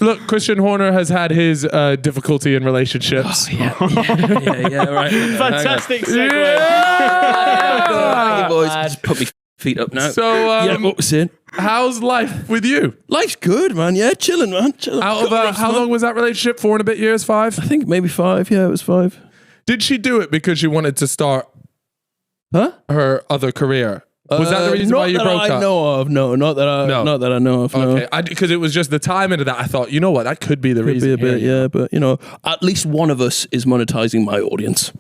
look, Christian Horner has had his difficulty in relationships. Yeah, right. Fantastic segue. Hey, boys, just put me feet up now. So, what was it? how's life with you? Life's good, man. Yeah, chilling, man. Chilling. Out of how long was that relationship? 4 and a bit years? 5? I think maybe 5. Yeah, it was 5. Did she do it because she wanted to start her other career? Was that the reason why you broke up? Not that I know of. No, not that I know of. No. Okay, because it was just the timing of that. I thought, you know what, that could be the reason. Be a bit, yeah, but at least one of us is monetizing my audience.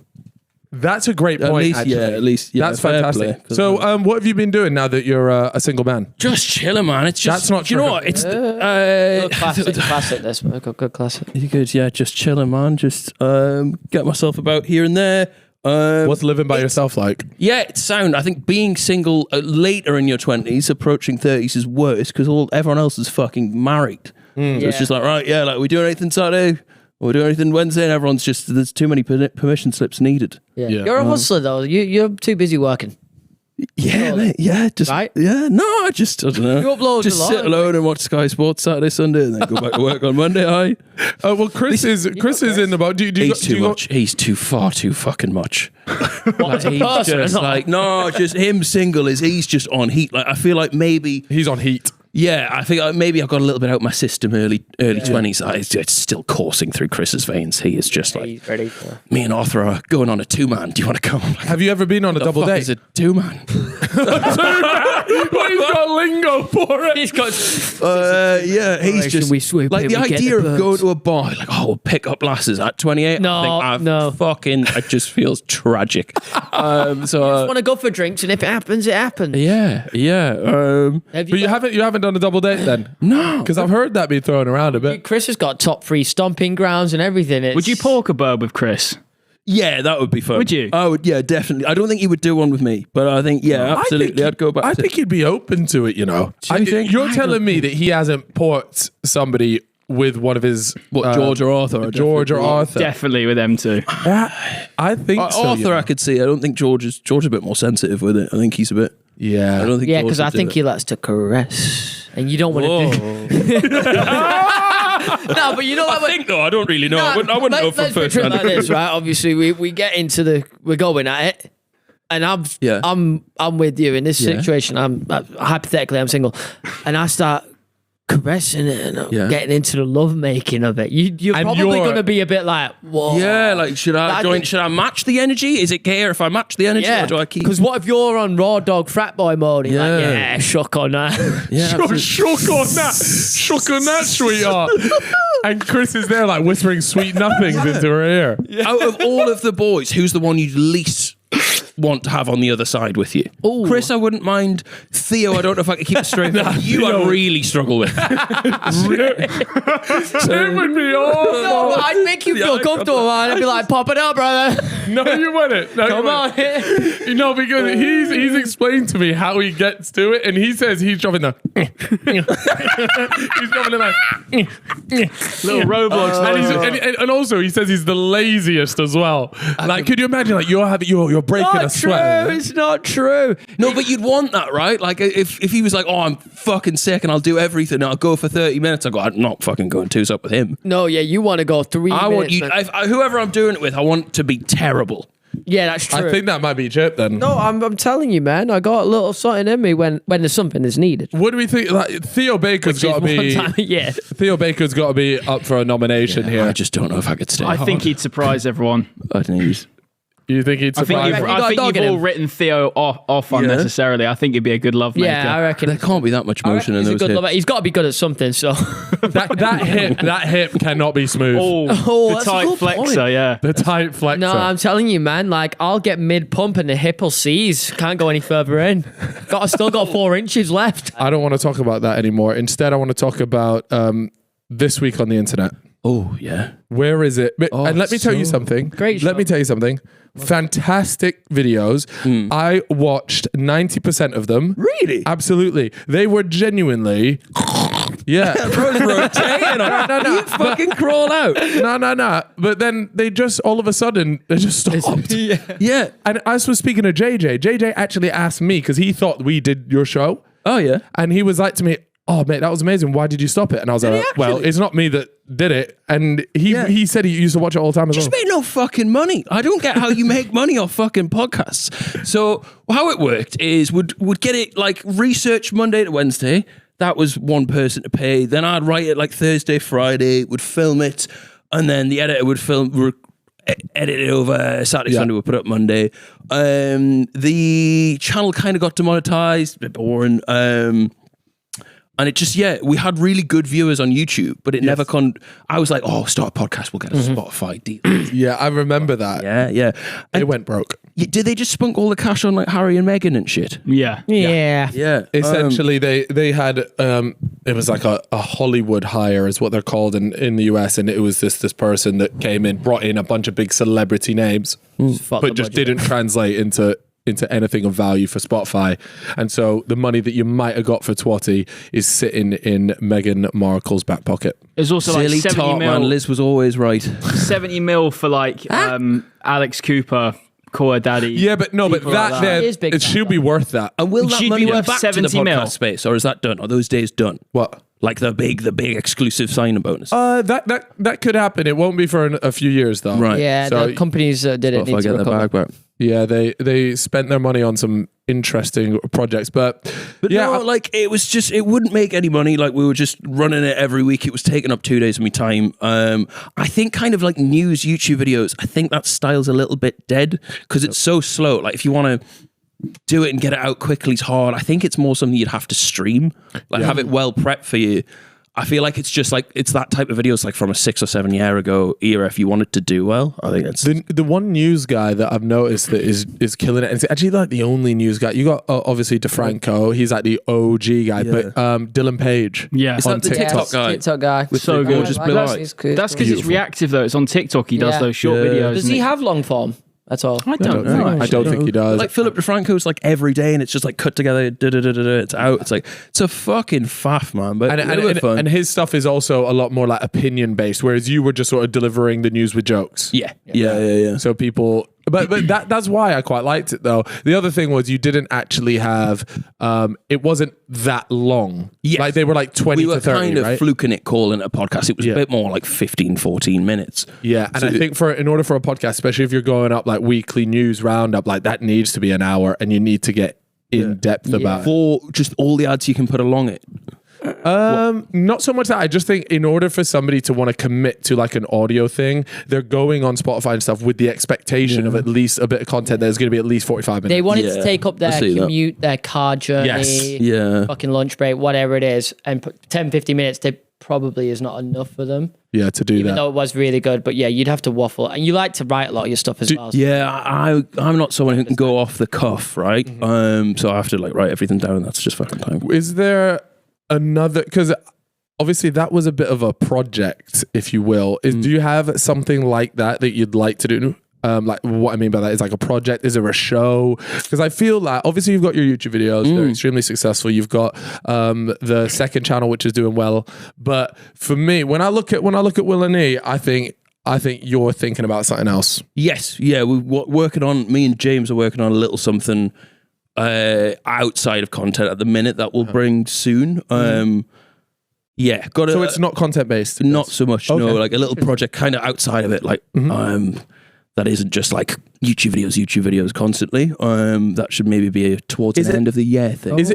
That's a great point. At least, that's fantastic. So, what have you been doing now that you're a single man? Just chilling, man. It's just that's not. You know what? It's good classic. This good classic. You good? Yeah, just chilling, man. Just get myself about here and there. What's living by yourself like? Yeah, it's sound. I think being single later in your 20s, approaching 30s is worse because everyone else is fucking married. So it's just like, right, yeah, like we doing anything Saturday? Or we doing anything Wednesday? And everyone's just, there's too many permission slips needed. Yeah. You're a hustler though. You're too busy working. Yeah, mate. Yeah, just right? Yeah, no, I don't know. You upload just a lot. Sit alone and watch Sky Sports Saturday, Sunday, and then go back to work on Monday. Well, Chris is in the boat. He's too much. He's too fucking much. What, he's just like just him single he's just on heat. Like I feel like maybe he's on heat. Yeah, I think maybe I got a little bit out of my system early 20s. It's still coursing through Chris's veins. He is just like, he's ready for... me and Arthur are going on a 2-man. Do you want to come? Like, have you ever been on a double date? Is a 2-man? Well, he's got lingo for it. He's got... he's just like the idea of going to a bar, like, we'll pick up lasses at 28. It just feels tragic. So just want to go for drinks, and if it happens, it happens. Yeah. But you haven't done a double date then? No, because I've heard that be thrown around a bit. Chris has got top 3 stomping grounds and everything. Would you pork a bird with Chris? Yeah, that would be fun. Would you? I would. Yeah, definitely. I don't think he would do one with me, but I think absolutely. I'd go back. I think he'd be open to it. You're telling me that he hasn't porked somebody with one of his George or Arthur? Arthur. Definitely with them too. I think so, Arthur, I could see. I don't think George is a bit more sensitive with it. I think he's a bit. Yeah, I don't think. Yeah, because I think he likes to caress, and you don't want to do. No, but you know what? I think though. I don't really know. I wouldn't know from first hand. Like this, right? Obviously, we get into we're going at it, and I'm with you in this situation. I'm hypothetically I'm single, and I start caressing it and getting into the love making of it. You're probably going to be a bit like, whoa. Yeah, like should I match the energy? Is it care if I match the energy or do I keep? Because what if you're on raw dog frat boy mode? And you're like, shook on that. Shook on that, sweetheart. And Chris is there like whispering sweet nothings into her ear. Yeah. Out of all of the boys, who's the one you'd least want to have on the other side with you? Ooh. Chris, I wouldn't mind. Theo, I don't know if I could keep it straight. You, I really struggle with. It would be awful. No, I'd make you feel comfortable, man. I'd be like, pop it up, brother. No, you wouldn't. No, come on. Because he's explained to me how he gets to it, and he says he's dropping the. He's dropping it like little Roblox. And also he says he's the laziest as well. Like, could you imagine? Like you're breaking a sweat. It's not true. No, but you'd want that, right? Like if he was like, I'm fucking sick and I'll do everything, and I'll go for 30 minutes. I go, I'm not fucking going 2s up with him. No, yeah, you want to go 3 minutes. I want you. Whoever I'm doing it with, I want to be terrible. Yeah, that's true. I think that might be Chip then. No, I'm telling you, man. I got a little something in me when there's something that's needed. What do we think? Like, Theo Baker's got to be. Theo Baker's got to be up for a nomination here. I just don't know if I could stay. I think he'd surprise everyone. I think you think he'd surprise? I think you've all written Theo off unnecessarily. I think he'd be a good love maker. Yeah, I reckon there can't be that much motion in those hips. He's got to be good at something. So that hip cannot be smooth. The tight flexor, yeah. The tight flexor. No, I'm telling you, man. Like I'll get mid pump and the hip will seize. Can't go any further in. Still got 4 inches left. I don't want to talk about that anymore. Instead, I want to talk about this week on the internet. Oh yeah. Where is it? And let me tell you something. Great show. Let me tell you something. Fantastic videos. I watched 90% of them. Really? Absolutely. They were genuinely. Yeah. You fucking crawl out. No. But then they just all of a sudden they just stopped. Yeah. And I was speaking to JJ. JJ actually asked me because he thought we did your show. Oh yeah. And he was like to me, oh mate, that was amazing. Why did you stop it? And I was like, well, it's not me that did it. And he said he used to watch it all the time as well. Just made no fucking money. I don't get how you make money off fucking podcasts. So how it worked is would get it like research Monday to Wednesday. That was one person to pay. Then I'd write it like Thursday, Friday, would film it, and then the editor would edit it over Saturday, Sunday, would put up Monday. The channel kind of got demonetized, a bit boring. And it just, we had really good viewers on YouTube, but it never I was like, start a podcast, we'll get a Spotify deal. Yeah, I remember that. Yeah. It went broke. Did they just spunk all the cash on like Harry and Meghan and shit? Yeah. Essentially, they had, it was like a Hollywood hire is what they're called in the US. And it was this person that came in, brought in a bunch of big celebrity names, but just didn't translate into anything of value for Spotify. And so the money that you might have got for Twatty is sitting in Meghan Markle's back pocket. It's also Silly like 70 mil. Man, Liz was always right. 70 mil for like Alex Cooper, Call Her Daddy. Yeah, but it should be worth that. And will that She'd money be go worth back to the 70 podcast mil. space, or is that done? Are those days done? What? Like the big exclusive signing bonus? That could happen. It won't be for a few years though. Right. Yeah, So- the companies did it If I need to get the recover. bag back. Yeah, they spent their money on some interesting projects, but yeah, no, like it wouldn't make any money. Like we were just running it every week. It was taking up 2 days of my time. I think kind of like news YouTube videos, I think that style's a little bit dead because it's so slow. Like if you want to do it and get it out quickly, it's hard. I think it's more something you'd have to stream, like have it well prepped for you. I feel like it's just like, it's that type of videos like from a 6 or 7 year ago era. If you want it to do well, I think it's the one news guy that I've noticed that is killing it. And it's actually like the only news guy. You got obviously DeFranco. He's like the OG guy, but Dylan Page. Yeah. Is on that the TikTok. TikTok guy. So good. Gorgeous blue eyes. That's because it's reactive though. It's on TikTok. He does Yeah. those short videos. Does he have long form? That's all. I don't know. I don't think he does. Like Philip DeFranco's like every day, and it's just like cut together. It's out. It's like it's a fucking faff, man. But fun. And his stuff is also a lot more like opinion based, whereas you were just sort of delivering the news with jokes. Yeah. So people, but that's why I quite liked it though. The other thing was you didn't actually have, it wasn't that long. Yes. Like they were like 20 we were to 30, kind of right? fluking it, calling it a podcast. It was a bit more like 15, 14 minutes. Yeah, and I think in order for a podcast, especially if you're going up like weekly news roundup, like that needs to be an hour, and you need to get in depth about it. For just all the ads you can put along it. Not so much that. I just think in order for somebody to want to commit to like an audio thing, they're going on Spotify and stuff with the expectation of at least a bit of content that is going to be at least 45 minutes. They wanted to take up their commute, their car journey, fucking lunch break, whatever it is, and put 10, 15 minutes. They probably is not enough for them. Yeah, to do Even that. though it was really good, but yeah, you'd have to waffle, and you like to write a lot of your stuff as well. Yeah, I'm not someone who can go off the cuff, right? So I have to like write everything down. That's just fucking time. Is there another, because obviously that was a bit of a project, if you will. Do you have something like that you'd like to do? Like what I mean by that is like a project. Is there a show? Because I feel that obviously you've got your YouTube videos, they're extremely successful. You've got the second channel, which is doing well. But for me, when I look at WillNE, I think you're thinking about something else. Yes, yeah, we're working on. Me and James are working on a little something outside of content at the minute that we'll bring soon. Yeah, got it. So it's not content based. Not so much. Okay. No, like a little project kind of outside of it, like that isn't just like YouTube videos constantly. That should maybe be towards the end of the year thing.